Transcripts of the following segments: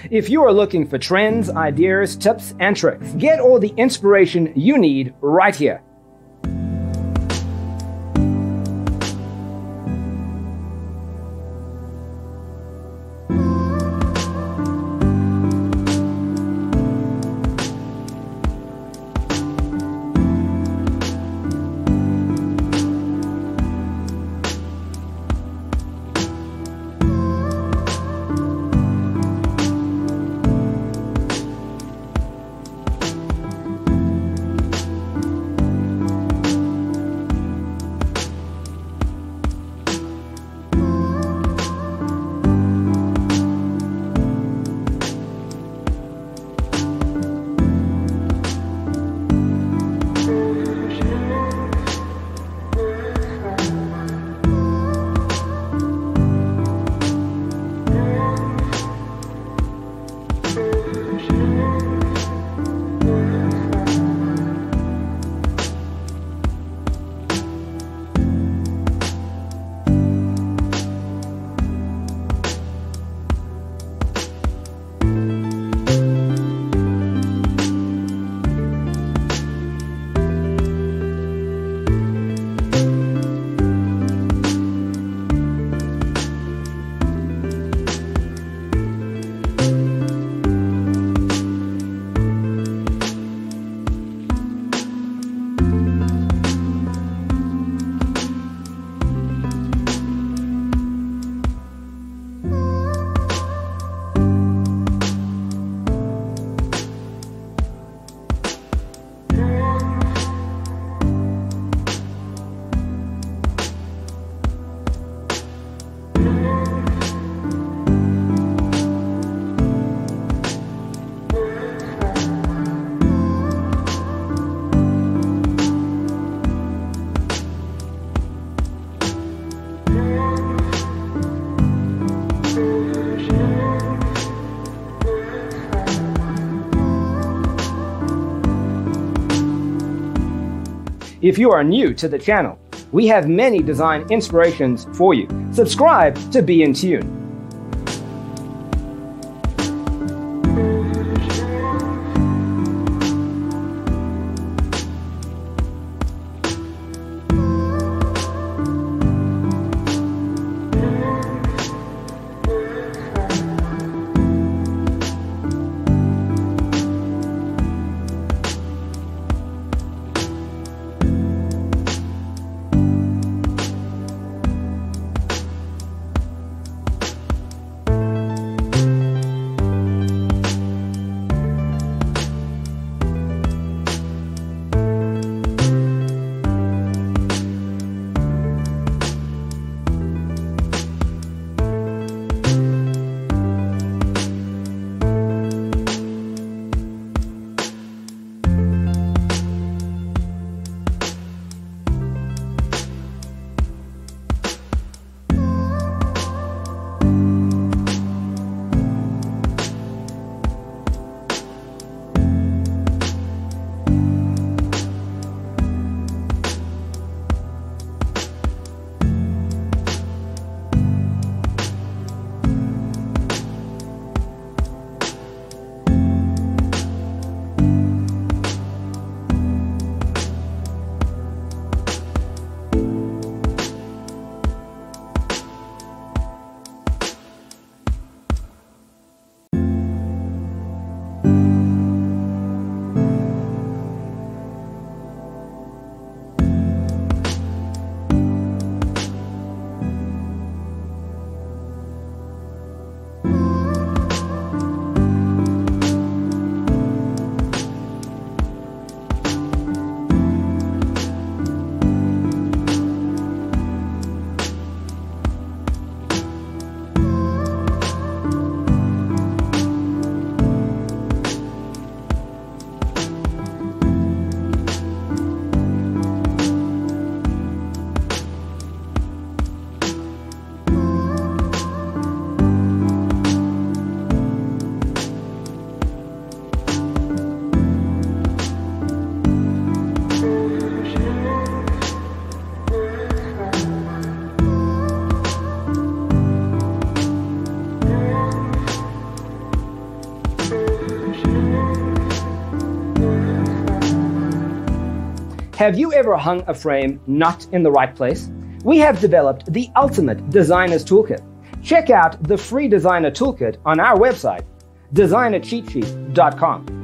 If you are looking for trends, ideas, tips, and tricks, get all the inspiration you need right here. If you are new to the channel, we have many design inspirations for you. Subscribe to be in tune. Have you ever hung a frame not in the right place? We have developed the ultimate designer's toolkit. Check out the free designer toolkit on our website, designercheatsheet.com.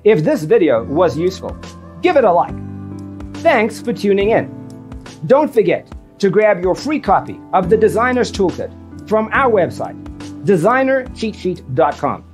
If this video was useful, give it a like. Thanks for tuning in. Don't forget to grab your free copy of the Designer's Toolkit from our website, designercheatsheet.com.